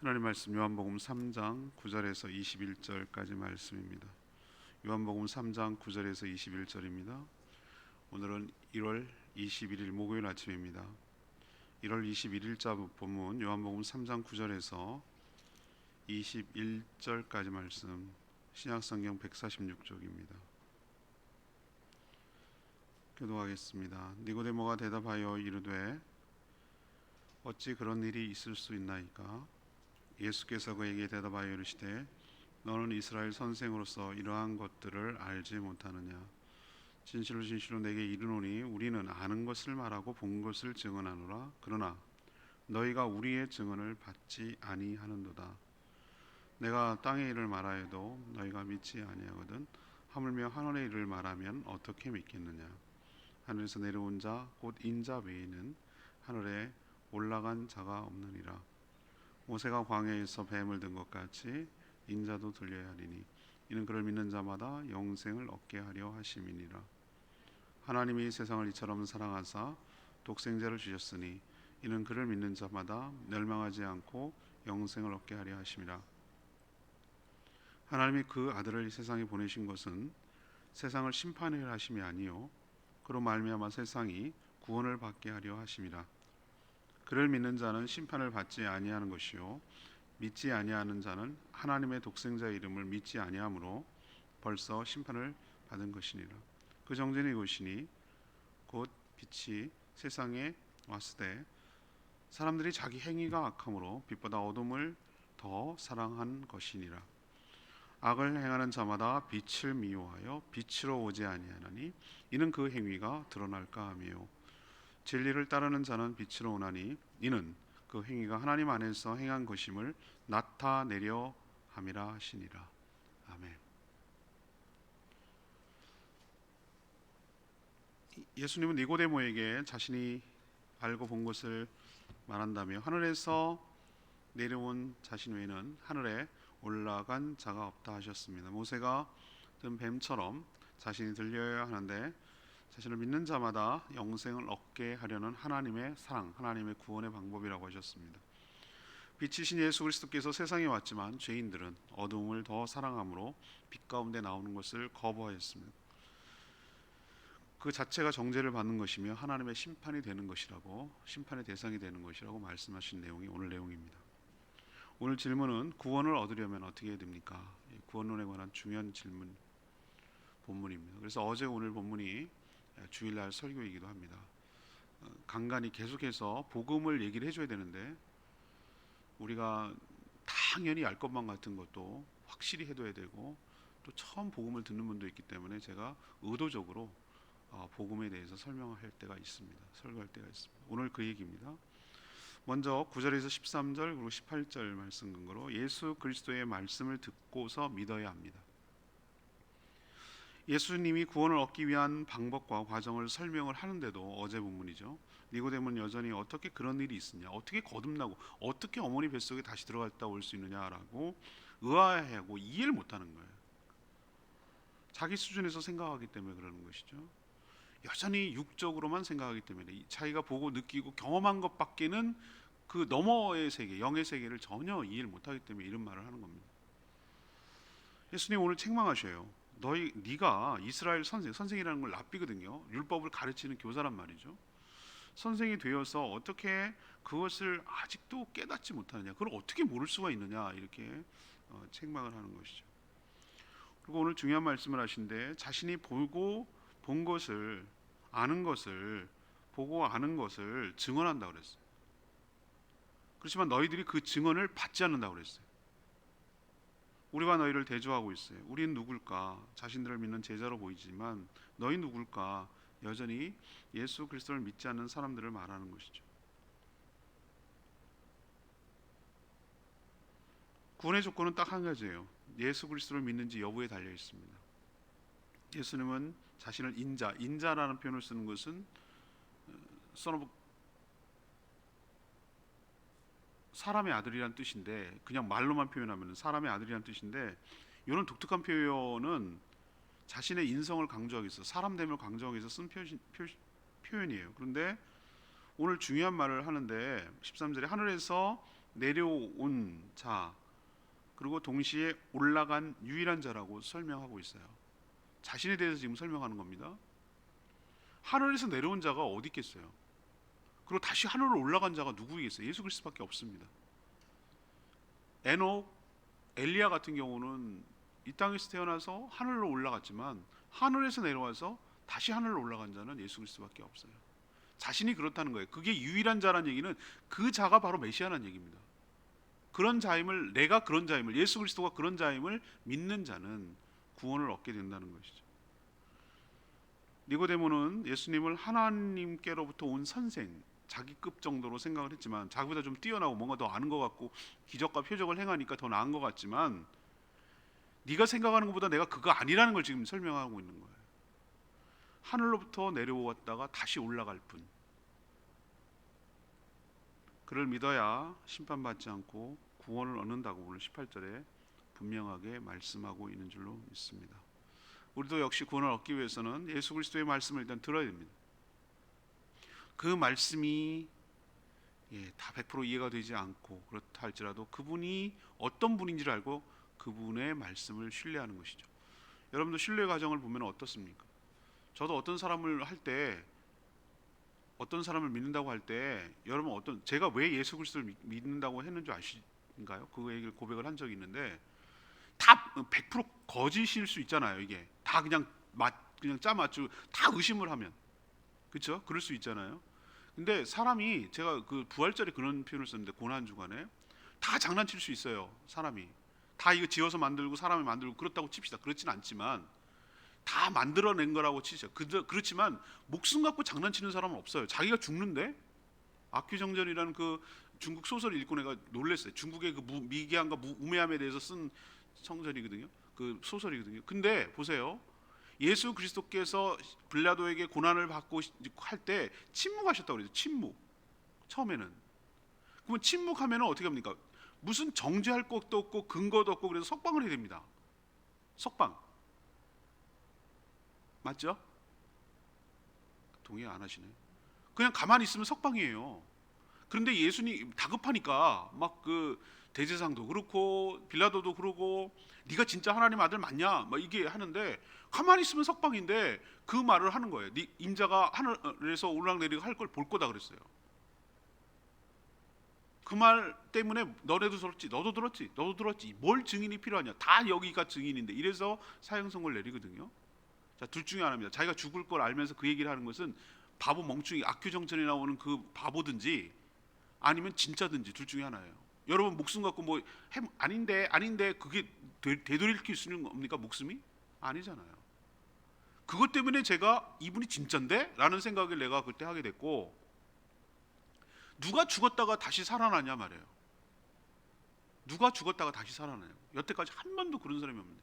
하나님 말씀 요한복음 3장 9절에서 21절까지 말씀입니다. 요한복음 3장 9절에서 21절입니다. 오늘은 1월 21일 목요일 아침입니다. 1월 21일자 본문 요한복음 3장 9절에서 21절까지 말씀, 신약성경 146쪽입니다. 교독하겠습니다. 니고데모가 대답하여 이르되 어찌 그런 일이 있을 수 있나이까? 예수께서 그에게 대답하여 이르시되 너는 이스라엘 선생으로서 이러한 것들을 알지 못하느냐? 진실로 진실로 내게 이르노니 우리는 아는 것을 말하고 본 것을 증언하노라. 그러나 너희가 우리의 증언을 받지 아니하는도다. 내가 땅의 일을 말하여도 너희가 믿지 아니하거든 하물며 하늘의 일을 말하면 어떻게 믿겠느냐? 하늘에서 내려온 자 곧 인자 외에는 하늘에 올라간 자가 없느니라. 모세가 광야에서 뱀을 든 것 같이 인자도 들려야 하리니 이는 그를 믿는 자마다 영생을 얻게 하려 하심이니라. 하나님이 세상을 이처럼 사랑하사 독생자를 주셨으니 이는 그를 믿는 자마다 멸망하지 않고 영생을 얻게 하려 하심이라. 하나님이 그 아들을 이 세상에 보내신 것은 세상을 심판하려 하심이 아니요 그로 말미암아 세상이 구원을 받게 하려 하심이라. 그를 믿는 자는 심판을 받지 아니하는 것이요 믿지 아니하는 자는 하나님의 독생자의 이름을 믿지 아니하므로 벌써 심판을 받은 것이니라. 그 정죄는 이것이니 곧 빛이 세상에 왔으되 사람들이 자기 행위가 악함으로 빛보다 어둠을 더 사랑한 것이니라. 악을 행하는 자마다 빛을 미워하여 빛으로 오지 아니하나니 이는 그 행위가 드러날까 하며 진리를 따르는 자는 빛으로 오나니 이는 그 행위가 하나님 안에서 행한 것임을 나타내려 함이라 하시니라. 아멘. 예수님은 니고데모에게 자신이 알고 본 것을 말한다며 하늘에서 내려온 자신 외에는 하늘에 올라간 자가 없다 하셨습니다. 모세가 든 뱀처럼 자신이 들려야 하는데 자신을 믿는 자마다 영생을 얻게 하려는 하나님의 사랑, 하나님의 구원의 방법이라고 하셨습니다. 빛이신 예수 그리스도께서 세상에 왔지만 죄인들은 어둠을 더 사랑함으로 빛 가운데 나오는 것을 거부하였습니다. 그 자체가 정죄를 받는 것이며 하나님의 심판이 되는 것이라고, 심판의 대상이 되는 것이라고 말씀하신 내용이 오늘 내용입니다. 오늘 질문은 구원을 얻으려면 어떻게 해야 됩니까? 구원론에 관한 중요한 질문 본문입니다. 그래서 어제 오늘 본문이 주일날 설교이기도 합니다. 간간히 계속해서 복음을 얘기를 해줘야 되는데 우리가 당연히 알 것만 같은 것도 확실히 해둬야 되고 또 처음 복음을 듣는 분도 있기 때문에 제가 의도적으로 복음에 대해서 설명할 때가 있습니다. 설교할 때가 있습니다. 오늘 그 얘기입니다. 먼저 9절에서 13절 그리고 18절 말씀 근거로 예수 그리스도의 말씀을 듣고서 믿어야 합니다. 예수님이 구원을 얻기 위한 방법과 과정을 설명을 하는데도 어제 본문이죠. 니고데모는 여전히 어떻게 그런 일이 있으냐, 어떻게 거듭나고 어떻게 어머니 뱃속에 다시 들어갔다 올 수 있느냐라고 의아해하고 이해를 못하는 거예요. 자기 수준에서 생각하기 때문에 그러는 것이죠. 여전히 육적으로만 생각하기 때문에 자기가 보고 느끼고 경험한 것밖에는 그 너머의 세계, 영의 세계를 전혀 이해를 못하기 때문에 이런 말을 하는 겁니다. 예수님 오늘 책망하셔요. 네가 이스라엘 선생이라는 걸 랍비거든요. 율법을 가르치는 교사란 말이죠. 선생이 되어서 어떻게 그것을 아직도 깨닫지 못하느냐, 그걸 어떻게 모를 수가 있느냐, 이렇게 책망을 하는 것이죠. 그리고 오늘 중요한 말씀을 하신데 자신이 보고 본 것을, 아는 것을, 보고 아는 것을 증언한다고 그랬어요. 그렇지만 너희들이 그 증언을 받지 않는다고 그랬어요. 우리가 너희를 대조하고 있어요. 우리는 누굴까? 자신들을 믿는 제자로 보이지만 너희 누굴까? 여전히 예수 그리스도를 믿지 않는 사람들을 말하는 것이죠. 구원의 조건은 딱 한 가지예요. 예수 그리스도를 믿는지 여부에 달려 있습니다. 예수님은 자신을 인자라는 표현을 쓰는 것은 사람의 아들이란 뜻인데, 그냥 말로만 표현하면 사람의 아들이란 뜻인데, 이런 독특한 표현은 자신의 인성을 강조하기 위해서, 사람됨을 강조하기 위해서 쓴 표현이에요. 그런데 오늘 중요한 말을 하는데 13절에 하늘에서 내려온 자, 그리고 동시에 올라간 유일한 자라고 설명하고 있어요. 자신에 대해서 지금 설명하는 겁니다. 하늘에서 내려온 자가 어디 있겠어요? 그리고 다시 하늘로 올라간 자가 누구이겠어요? 예수 그리스도밖에 없습니다. 에녹, 엘리야 같은 경우는 이 땅에서 태어나서 하늘로 올라갔지만 하늘에서 내려와서 다시 하늘로 올라간 자는 예수 그리스도밖에 없어요. 자신이 그렇다는 거예요. 그게 유일한 자라는 얘기는 그 자가 바로 메시아라는 얘기입니다. 그런 자임을, 내가 그런 자임을, 예수 그리스도가 그런 자임을 믿는 자는 구원을 얻게 된다는 것이죠. 니고데모는 예수님을 하나님께로부터 온 선생, 자기급 정도로 생각을 했지만, 자기보다 좀 뛰어나고 뭔가 더 아는 것 같고 기적과 표적을 행하니까 더 나은 것 같지만, 네가 생각하는 것보다 내가 그거 아니라는 걸 지금 설명하고 있는 거예요. 하늘로부터 내려왔다가 다시 올라갈 뿐. 그를 믿어야 심판받지 않고 구원을 얻는다고 오늘 18절에 분명하게 말씀하고 있는 줄로 믿습니다. 우리도 역시 구원을 얻기 위해서는 예수 그리스도의 말씀을 일단 들어야 됩니다. 그 말씀이 다 100% 이해가 되지 않고 그렇다 할지라도 그분이 어떤 분인지를 알고 그분의 말씀을 신뢰하는 것이죠. 여러분도 신뢰 과정을 보면 어떻습니까? 저도 어떤 사람을 할 때, 어떤 사람을 믿는다고 할 때, 여러분 제가 왜 예수 그리스도를 믿는다고 했는지 아신가요? 그 얘기를 고백을 한 적이 있는데, 다 100% 거짓일 수 있잖아요. 이게 다 그냥 짜 맞추고 다 의심을 하면, 그렇죠? 그럴 수 있잖아요. 근데 사람이, 제가 그 부활절에 그런 표현을 썼는데, 고난 주간에 다 장난칠 수 있어요. 사람이 다 이거 지어서 만들고 사람이 만들고 그렇다고 칩시다. 그렇진 않지만 다 만들어낸 거라고 치죠. 그렇지만 목숨 갖고 장난치는 사람은 없어요. 자기가 죽는데. 악규정전이라는 그 중국 소설 읽고 내가 놀랐어요. 중국의 그 미개함과 우매함에 대해서 쓴 성전이거든요. 그 소설이거든요. 근데 보세요. 예수 그리스도께서 빌라도에게 고난을 받고 할 때 침묵하셨다고 그래요. 침묵. 처음에는. 그러면 침묵하면 어떻게 합니까? 무슨 정죄할 것도 없고 근거도 없고 그래서 석방을 해야 됩니다. 석방. 맞죠? 동의 안 하시네. 그냥 가만히 있으면 석방이에요. 그런데 예수님 다급하니까 막 그 대제사장도 그렇고 빌라도도 그러고 네가 진짜 하나님 아들 맞냐? 막 이게 하는데 가만히 있으면 석방인데 그 말을 하는 거예요. 네 임자가 하늘에서 올락내리고 할 걸 볼 거다 그랬어요. 그 말 때문에 너네도 들었지, 너도 들었지, 너도 들었지. 뭘 증인이 필요하냐? 다 여기가 증인인데. 이래서 사형 선고를 내리거든요. 자, 둘 중에 하나입니다. 자기가 죽을 걸 알면서 그 얘기를 하는 것은 바보 멍충이 악규정전에 나오는 그 바보든지 아니면 진짜든지 둘 중에 하나예요. 여러분 목숨 갖고 뭐 아닌데 그게 되돌릴 수 있는 겁니까? 목숨이? 아니잖아요. 그것 때문에 제가 이분이 진짠데? 라는 생각을 내가 그때 하게 됐고, 누가 죽었다가 다시 살아나냐 말이에요. 누가 죽었다가 다시 살아나냐. 여태까지 한 번도 그런 사람이 없는데,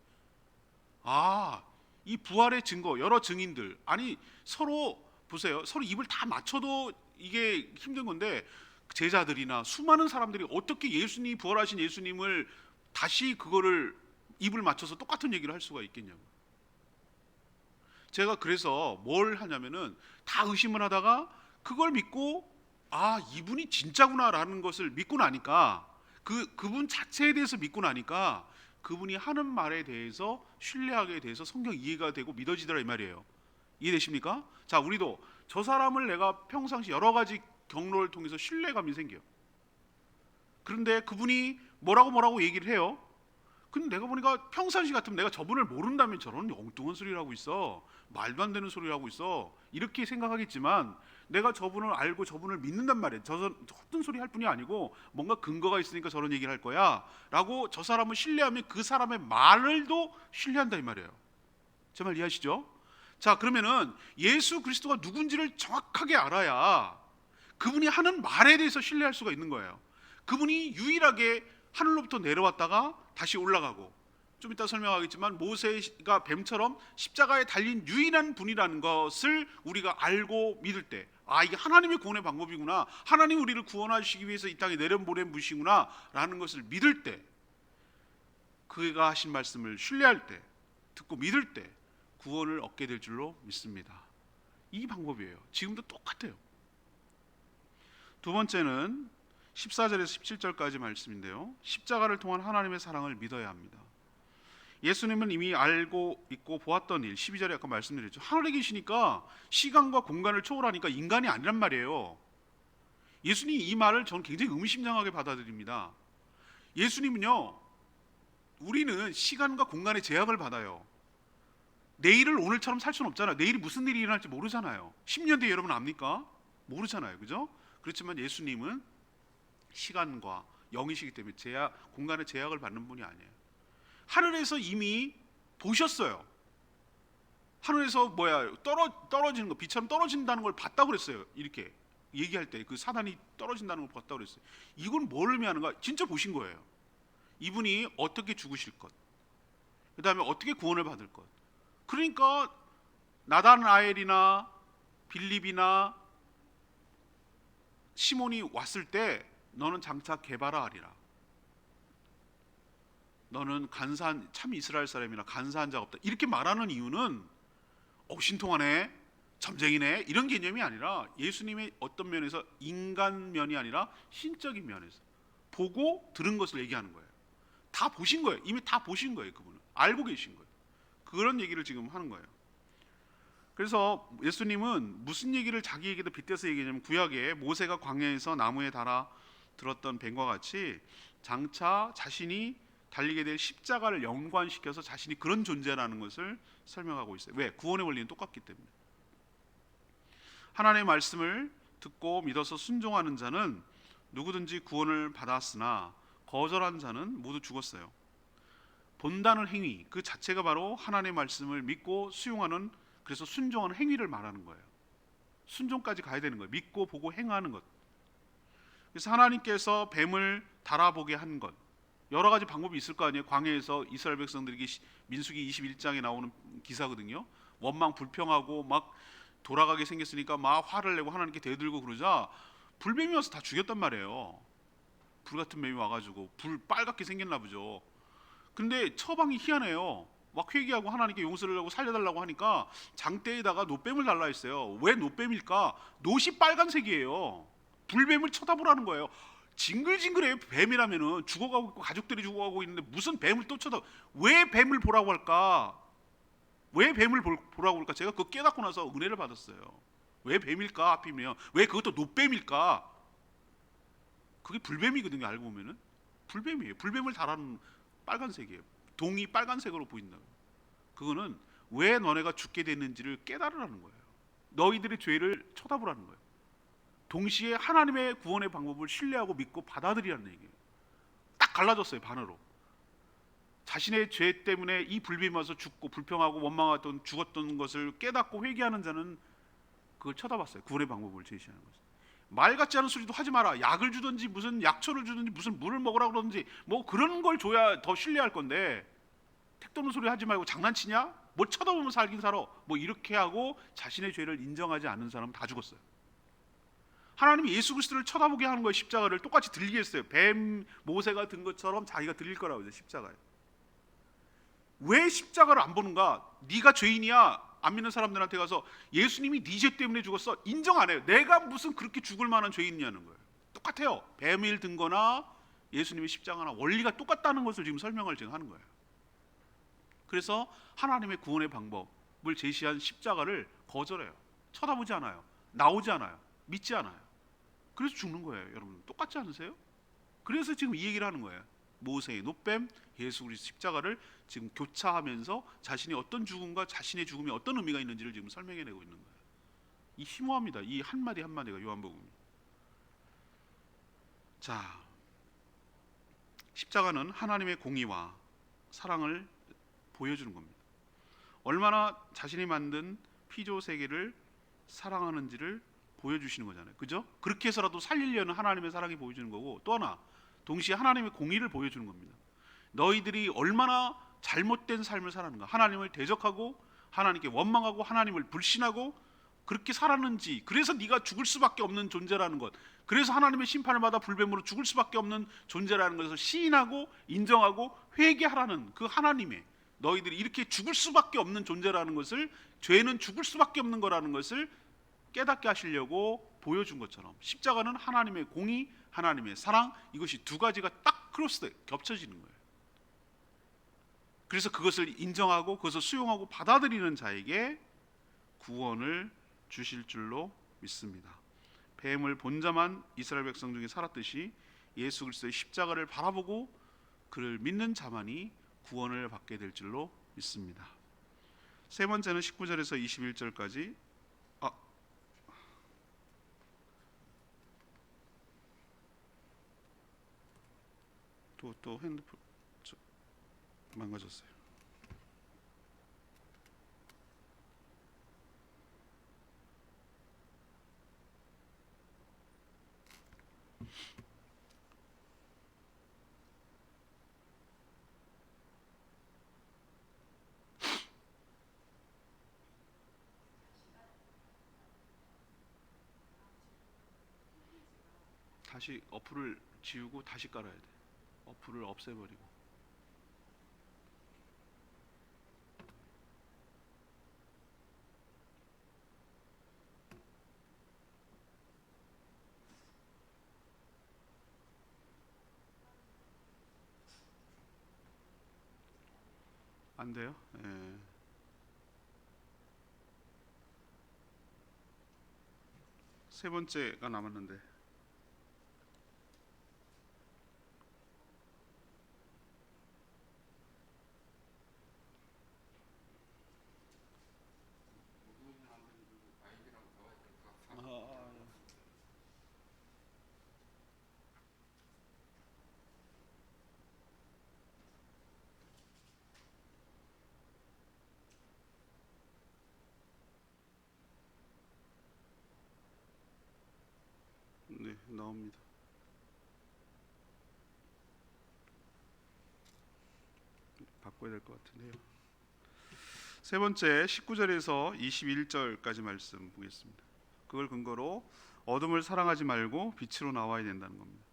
이 부활의 증거, 여러 증인들, 아니 서로 보세요. 서로 입을 다 맞춰도 이게 힘든 건데, 제자들이나 수많은 사람들이 어떻게 예수님이 부활하신 예수님을 다시 그거를 입을 맞춰서 똑같은 얘기를 할 수가 있겠냐고. 제가 그래서 뭘 하냐면은 다 의심을 하다가 그걸 믿고 이분이 진짜구나라는 것을 믿고 나니까, 그분 자체에 대해서 믿고 나니까 그분이 하는 말에 대해서 신뢰하게 돼서 성경 이해가 되고 믿어지더라 이 말이에요. 이해되십니까? 자, 우리도 저 사람을 내가 평상시 여러 가지 경로를 통해서 신뢰감이 생겨요. 그런데 그분이 뭐라고 얘기를 해요. 근데 내가 보니까 평상시 같으면 내가 저분을 모른다면 저런 엉뚱한 소리를 하고 있어, 말도 안 되는 소리를 하고 있어, 이렇게 생각하겠지만, 내가 저분을 알고 저분을 믿는단 말이에요. 저 어떤 소리 할 뿐이 아니고 뭔가 근거가 있으니까 저런 얘기를 할 거야 라고 저 사람을 신뢰하면 그 사람의 말을도 신뢰한다 이 말이에요. 제 말 이해하시죠? 자, 그러면은 예수 그리스도가 누군지를 정확하게 알아야 그분이 하는 말에 대해서 신뢰할 수가 있는 거예요. 그분이 유일하게 하늘로부터 내려왔다가 다시 올라가고, 좀 이따 설명하겠지만 모세가 뱀처럼 십자가에 달린 유일한 분이라는 것을 우리가 알고 믿을 때, 이게 하나님의 구원의 방법이구나, 하나님 우리를 구원하시기 위해서 이 땅에 내려보낸 분이시구나 라는 것을 믿을 때, 그가 하신 말씀을 신뢰할 때, 듣고 믿을 때 구원을 얻게 될 줄로 믿습니다. 이 방법이에요. 지금도 똑같아요. 두 번째는 14절에서 17절까지 말씀인데요. 십자가를 통한 하나님의 사랑을 믿어야 합니다. 예수님은 이미 알고 있고 보았던 일, 12절에 아까 말씀드렸죠. 하늘에 계시니까 시간과 공간을 초월하니까 인간이 아니란 말이에요. 예수님 이 말을 저는 굉장히 의미심장하게 받아들입니다. 예수님은요, 우리는 시간과 공간의 제약을 받아요. 내일을 오늘처럼 살 수는 없잖아요. 내일이 무슨 일이 일어날지 모르잖아요. 10년 뒤에 여러분 압니까? 모르잖아요. 그죠? 그렇지만 예수님은 시간과 영이시기 때문에 공간의 제약을 받는 분이 아니에요. 하늘에서 이미 보셨어요. 하늘에서 떨어지는 거, 비처럼 떨어진다는 걸 봤다고 그랬어요. 이렇게 얘기할 때 그 사단이 떨어진다는 걸 봤다고 그랬어요. 이건 뭘 의미하는가? 진짜 보신 거예요. 이분이 어떻게 죽으실 것, 그 다음에 어떻게 구원을 받을 것. 그러니까 나다나엘이나 빌립이나 시몬이 왔을 때 너는 장차 게바라 하리라. 너는 간사한 참 이스라엘 사람이나 간사한 자가 없다. 이렇게 말하는 이유는 신통하네, 점쟁이네 이런 개념이 아니라 예수님의 어떤 면에서 인간 면이 아니라 신적인 면에서 보고 들은 것을 얘기하는 거예요. 다 보신 거예요. 이미 다 보신 거예요. 그분은 알고 계신 거예요. 그런 얘기를 지금 하는 거예요. 그래서 예수님은 무슨 얘기를 자기에게도 빗대서 얘기하냐면, 구약에 모세가 광야에서 나무에 달아 들었던 뱀과 같이 장차 자신이 달리게 될 십자가를 연관시켜서 자신이 그런 존재라는 것을 설명하고 있어요. 왜? 구원의 원리는 똑같기 때문에. 하나님의 말씀을 듣고 믿어서 순종하는 자는 누구든지 구원을 받았으나 거절한 자는 모두 죽었어요. 본다는 행위 그 자체가 바로 하나님의 말씀을 믿고 수용하는, 그래서 순종하는 행위를 말하는 거예요. 순종까지 가야 되는 거예요. 믿고 보고 행하는 것. 그래서 하나님께서 뱀을 달아보게 한 것, 여러 가지 방법이 있을 거 아니에요. 광야에서 이스라엘 백성들에게 민수기 21장에 나오는 기사거든요. 원망 불평하고 막 돌아가게 생겼으니까 막 화를 내고 하나님께 대들고 그러자 불뱀이 와서 다 죽였단 말이에요. 불 같은 뱀이 와가지고 불 빨갛게 생겼나 보죠. 근데 처방이 희한해요. 막 회개하고 하나님께 용서를 하고 살려달라고 하니까 장대에다가 놋뱀을 달라 했어요. 왜 놋뱀일까? 놋이 빨간색이에요. 불뱀을 쳐다보라는 거예요. 징글징글해요. 뱀이라면은 죽어가고 있고 가족들이 죽어가고 있는데 무슨 뱀을 또 왜 뱀을 보라고 할까? 왜 뱀을 보라고 할까? 제가 그거 깨닫고 나서 은혜를 받았어요. 왜 뱀일까? 하필이면 왜 그것도 놋뱀일까? 그게 불뱀이거든요. 알고 보면은 불뱀이에요. 불뱀을 달아는 빨간색이에요. 동이 빨간색으로 보인다. 그거는 왜 너네가 죽게 됐는지를 깨달으라는 거예요. 너희들의 죄를 쳐다보라는 거예요. 동시에 하나님의 구원의 방법을 신뢰하고 믿고 받아들이라는 얘기예요. 딱 갈라졌어요. 반으로. 자신의 죄 때문에 이 불뱀이 와서 죽고 불평하고 원망하던 죽었던 것을 깨닫고 회개하는 자는 그걸 쳐다봤어요. 구원의 방법을 제시하는 거죠. 말 같지 않은 소리도 하지 마라. 약을 주든지 무슨 약초를 주든지 무슨 물을 먹으라 그러든지 뭐 그런 걸 줘야 더 신뢰할 건데, 택도는 소리 하지 말고 장난치냐? 뭘 쳐다보면 살긴 살아. 뭐 이렇게 하고 자신의 죄를 인정하지 않는 사람은 다 죽었어요. 하나님이 예수 그리스도를 쳐다보게 하는 거예요. 십자가를 똑같이 들리게 했어요. 뱀 모세가 든 것처럼 자기가 들릴 거라고 해요. 십자가에. 왜 십자가를 안 보는가? 네가 죄인이야. 안 믿는 사람들한테 가서 예수님이 네 죄 때문에 죽었어. 인정 안 해요. 내가 무슨 그렇게 죽을 만한 죄인이냐는 거예요. 똑같아요. 뱀을 든 거나 예수님의 십자가나 원리가 똑같다는 것을 지금 설명을 지금 하는 거예요. 그래서 하나님의 구원의 방법을 제시한 십자가를 거절해요. 쳐다보지 않아요. 나오지 않아요. 믿지 않아요. 그래서 죽는 거예요. 여러분 똑같지 않으세요? 그래서 지금 이 얘기를 하는 거예요. 모세의 놋뱀, 예수 그리스도 십자가를 지금 교차하면서 자신이 어떤 죽음과 자신의 죽음이 어떤 의미가 있는지를 지금 설명해내고 있는 거예요. 이 심오합니다. 이 한마디 한마디가 요한복음. 자, 십자가는 하나님의 공의와 사랑을 보여주는 겁니다. 얼마나 자신이 만든 피조 세계를 사랑하는지를 보여주시는 거잖아요. 그죠? 그렇게 해서라도 살리려는 하나님의 사랑이 보여주는 거고, 또 하나 동시에 하나님의 공의를 보여주는 겁니다. 너희들이 얼마나 잘못된 삶을 살았는가, 하나님을 대적하고 하나님께 원망하고 하나님을 불신하고 그렇게 살았는지, 그래서 네가 죽을 수밖에 없는 존재라는 것, 그래서 하나님의 심판을 받아 불뱀으로 죽을 수밖에 없는 존재라는 것을 시인하고 인정하고 회개하라는 그 하나님의, 너희들이 이렇게 죽을 수밖에 없는 존재라는 것을, 죄는 죽을 수밖에 없는 거라는 것을 깨닫게 하시려고 보여준 것처럼 십자가는 하나님의 공의, 하나님의 사랑, 이것이 두 가지가 딱 크로스 겹쳐지는 거예요. 그래서 그것을 인정하고 그것을 수용하고 받아들이는 자에게 구원을 주실 줄로 믿습니다. 뱀을 본 자만 이스라엘 백성 중에 살았듯이 예수 그리스도의 십자가를 바라보고 그를 믿는 자만이 구원을 받게 될 줄로 믿습니다. 세 번째는 19절에서 21절까지 또 핸드폰 망가졌어요. 다시 어플을 지우고 다시 깔아야 돼. 어플을 없애버리고. 안 돼요? 예. 세 번째가 남았는데. 네, 나옵니다. 바꿔야 될 것 같은데요. 세 번째 19절에서 21절까지 말씀 보겠습니다. 그걸 근거로 어둠을 사랑하지 말고 빛으로 나와야 된다는 겁니다.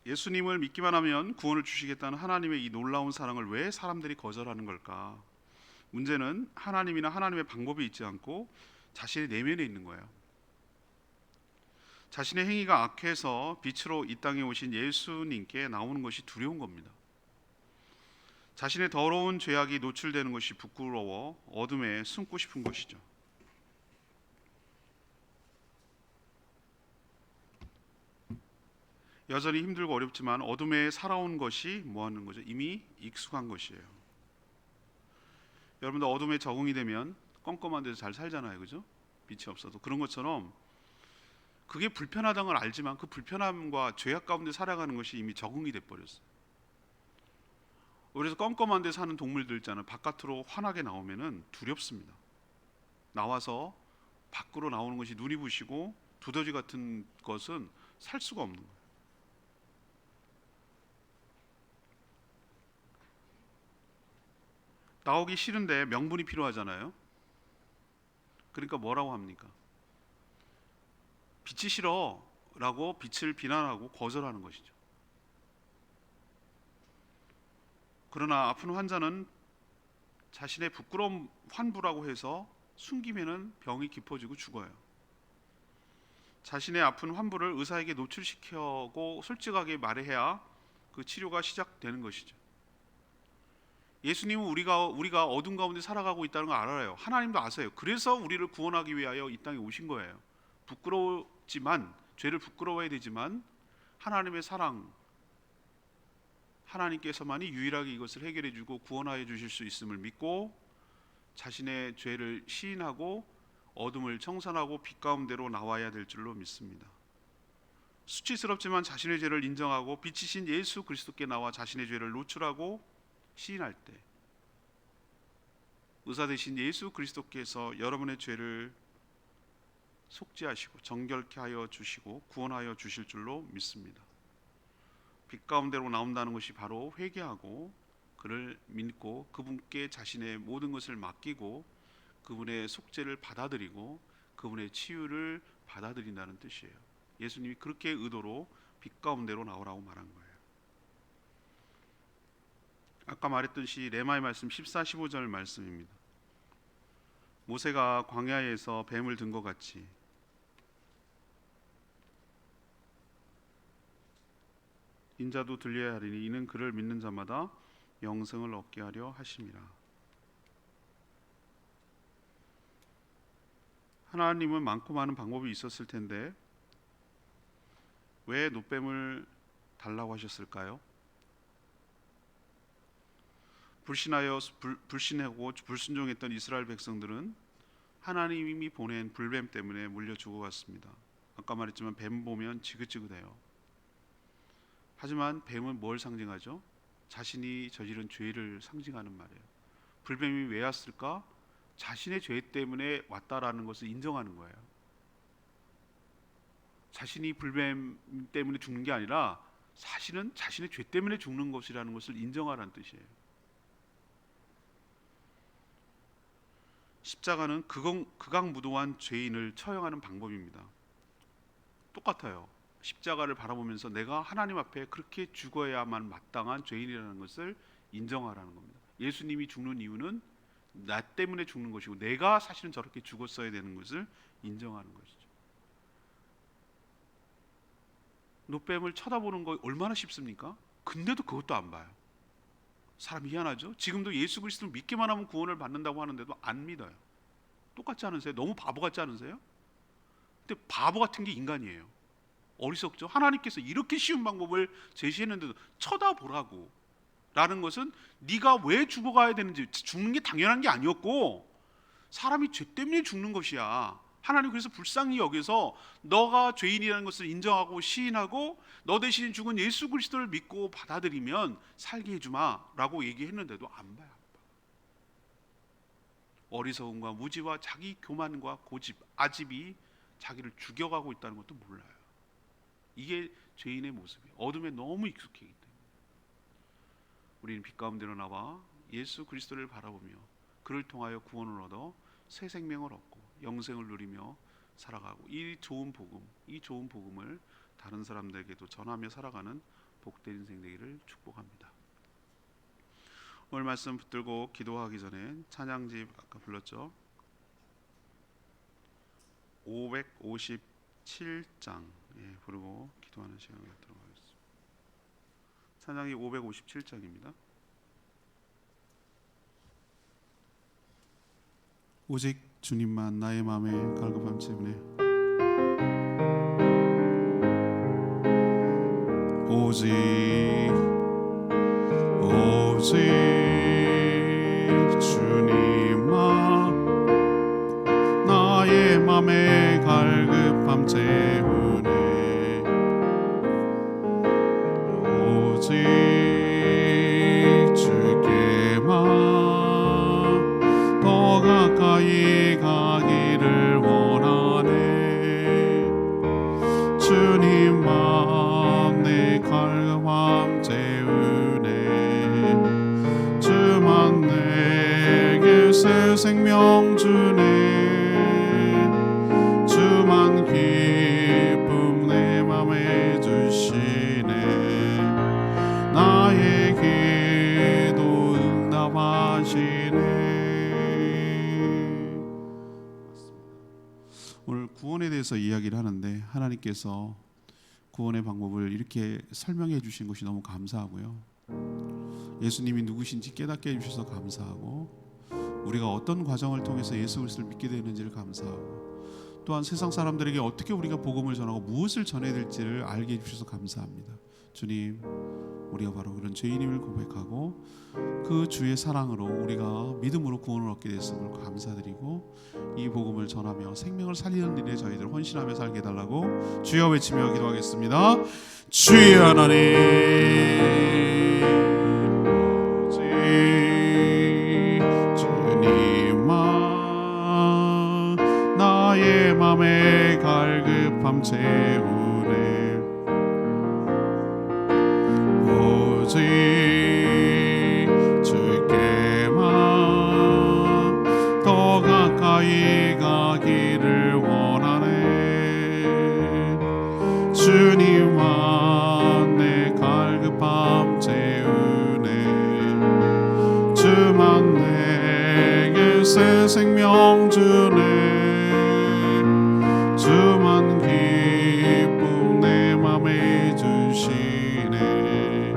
예수님을 믿기만 하면 구원을 주시겠다는 하나님의 이 놀라운 사랑을 왜 사람들이 거절하는 걸까? 문제는 하나님이나 하나님의 방법이 있지 않고 자신의 내면에 있는 거예요. 자신의 행위가 악해서 빛으로 이 땅에 오신 예수님께 나오는 것이 두려운 겁니다. 자신의 더러운 죄악이 노출되는 것이 부끄러워 어둠에 숨고 싶은 것이죠. 여전히 힘들고 어렵지만 어둠에 살아온 것이 뭐 하는 거죠? 이미 익숙한 것이에요. 여러분들 어둠에 적응이 되면 껌껌한 데서 잘 살잖아요. 그죠? 빛이 없어도. 그런 것처럼 그게 불편하다는 걸 알지만 그 불편함과 죄악 가운데 살아가는 것이 이미 적응이 돼 버렸어요. 그래서 껌껌한 데 사는 동물들 있잖아요. 바깥으로 환하게 나오면은 두렵습니다. 나와서 밖으로 나오는 것이 눈이 부시고 두더지 같은 것은 살 수가 없는 거예요. 나오기 싫은데 명분이 필요하잖아요. 그러니까 뭐라고 합니까? 빛이 싫어라고 빛을 비난하고 거절하는 것이죠. 그러나 아픈 환자는 자신의 부끄러움 환부라고 해서 숨기면은 병이 깊어지고 죽어요. 자신의 아픈 환부를 의사에게 노출시키고 솔직하게 말해야 그 치료가 시작되는 것이죠. 예수님은 우리가 어둠 가운데 살아가고 있다는 걸 알아요. 하나님도 아세요. 그래서 우리를 구원하기 위하여 이 땅에 오신 거예요. 부끄러웠지만 죄를 부끄러워야 되지만 하나님의 사랑, 하나님께서만이 유일하게 이것을 해결해 주고 구원하여 주실 수 있음을 믿고 자신의 죄를 시인하고 어둠을 청산하고 빛 가운데로 나와야 될 줄로 믿습니다. 수치스럽지만 자신의 죄를 인정하고 빛이신 예수 그리스도께 나와 자신의 죄를 노출하고 시인할 때 의사 되신 예수 그리스도께서 여러분의 죄를 속죄하시고 정결케 하여 주시고 구원하여 주실 줄로 믿습니다. 빛 가운데로 나온다는 것이 바로 회개하고 그를 믿고 그분께 자신의 모든 것을 맡기고 그분의 속죄를 받아들이고 그분의 치유를 받아들인다는 뜻이에요. 예수님이 그렇게 의도로 빛 가운데로 나오라고 말한 거예요. 아까 말했듯이 레마의 말씀 14, 15절 말씀입니다. 모세가 광야에서 뱀을 든 것 같이 인자도 들려야 하리니 이는 그를 믿는 자마다 영생을 얻게 하려 하심이라. 하나님은 많고 많은 방법이 있었을 텐데 왜 노뱀을 달라고 하셨을까요? 불신하고 불순종했던 이스라엘 백성들은 하나님이 보낸 불뱀 때문에 물려 죽어갔습니다. 아까 말했지만 뱀 보면 지긋지긋해요. 하지만 뱀은 뭘 상징하죠? 자신이 저지른 죄를 상징하는 말이에요. 불뱀이 왜 왔을까? 자신의 죄 때문에 왔다라는 것을 인정하는 거예요. 자신이 불뱀 때문에 죽는 게 아니라 사실은 자신의 죄 때문에 죽는 것이라는 것을 인정하라는 뜻이에요. 십자가는 극악무도한 죄인을 처형하는 방법입니다. 똑같아요. 십자가를 바라보면서 내가 하나님 앞에 그렇게 죽어야만 마땅한 죄인이라는 것을 인정하라는 겁니다. 예수님이 죽는 이유는 나 때문에 죽는 것이고 내가 사실은 저렇게 죽었어야 되는 것을 인정하는 것이죠. 노뱀을 쳐다보는 거 얼마나 쉽습니까? 근데도 그것도 안 봐요. 사람 희한하죠? 지금도 예수 그리스도를 믿기만 하면 구원을 받는다고 하는데도 안 믿어요. 똑같지 않으세요? 너무 바보 같지 않으세요? 근데 바보 같은 게 인간이에요. 어리석죠? 하나님께서 이렇게 쉬운 방법을 제시했는데도 쳐다보라고 라는 것은 네가 왜 죽어가야 되는지, 죽는 게 당연한 게 아니었고 사람이 죄 때문에 죽는 것이야. 하나님 그래서 불쌍히 여겨서 너가 죄인이라는 것을 인정하고 시인하고 너 대신 죽은 예수 그리스도를 믿고 받아들이면 살게 해주마 라고 얘기했는데도 안 봐요. 어리석음과 무지와 자기 교만과 고집, 아집이 자기를 죽여가고 있다는 것도 몰라요. 이게 죄인의 모습이에요. 어둠에 너무 익숙해지기 때문에. 우리는 빛 가운데로 나와 예수 그리스도를 바라보며 그를 통하여 구원을 얻어 새 생명을 얻고 영생을 누리며 살아가고 이 좋은 복음을 다른 사람들에게도 전하며 살아가는 복된 인생 되기를 축복합니다. 오늘 말씀 붙들고 기도하기 전에 찬양집 아까 불렀죠? 557장 부르고 기도하는 시간을 갖도록 하겠습니다. 찬양이 557장입니다. 오직 주님만 나의 마음에 갈급함 때문에 오직 주님만 나의 맘에 갈급함 때문에 오직 주께만 더 가까이 가기를 원하네. 주님만 내 갈급함 때문에 주만 내게 새 생명 주네. 주만 기쁨 내 맘에 주시네. 나의 기도 응답하시네. 오늘 구원에 대해서 이야기를 하는데 하나님께서 구원의 방법을 이렇게 설명해 주신 것이 너무 감사하고요. 예수님이 누구신지 깨닫게 해주셔서 감사하고 우리가 어떤 과정을 통해서 예수 그리스도를 믿게 되는지를 감사하고 또한 세상 사람들에게 어떻게 우리가 복음을 전하고 무엇을 전해야 될지를 알게 해주셔서 감사합니다. 주님, 우리가 바로 그런 죄인임을 고백하고 그 주의 사랑으로 우리가 믿음으로 구원을 얻게 됐음을 감사드리고 이 복음을 전하며 생명을 살리는 일에 저희들 헌신하며 살게 해달라고 주여 외치며 기도하겠습니다. 주여 하나님, 오직 주님만 나의 맘에 갈급함 채우네. 오직 주께만 더 가까이 가기를 원하네. 주님만 내 갈급함 채우네. 기쁨 내 맘에 주시네.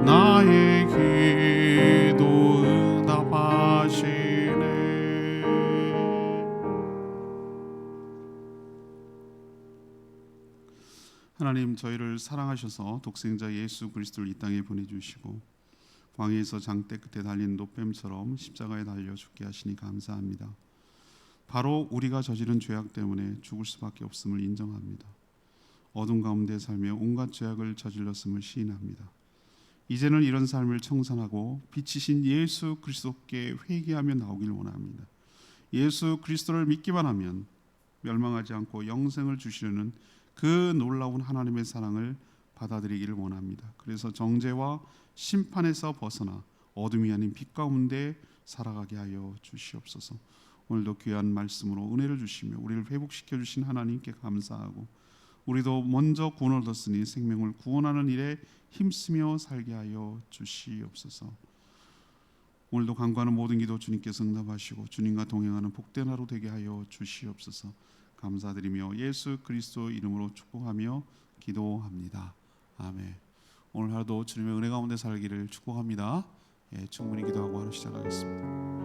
나의 기도 응답하시네. 하나님, 저희를 사랑하셔서 독생자 예수 그리스도를 이 땅에 보내주시고 광야에서 장대 끝에 달린 노뱀처럼 십자가에 달려 죽게 하시니 감사합니다. 바로 우리가 저지른 죄악 때문에 죽을 수밖에 없음을 인정합니다. 어둠 가운데 살며 온갖 죄악을 저질렀음을 시인합니다. 이제는 이런 삶을 청산하고 빛이신 예수 그리스도께 회개하며 나오길 원합니다. 예수 그리스도를 믿기만 하면 멸망하지 않고 영생을 주시려는 그 놀라운 하나님의 사랑을 받아들이기를 원합니다. 그래서 정죄와 심판에서 벗어나 어둠이 아닌 빛 가운데 살아가게 하여 주시옵소서. 오늘도 귀한 말씀으로 은혜를 주시며 우리를 회복시켜 주신 하나님께 감사하고, 우리도 먼저 구원을 얻었으니 생명을 구원하는 일에 힘쓰며 살게 하여 주시옵소서. 오늘도 간구하는 모든 기도 주님께서 응답하시고 주님과 동행하는 복된 하루 되게 하여 주시옵소서. 감사드리며 예수 그리스도 이름으로 축복하며 기도합니다. 아멘. 오늘 하루도 주님의 은혜 가운데 살기를 축복합니다. 충분히 기도하고 하루 시작하겠습니다.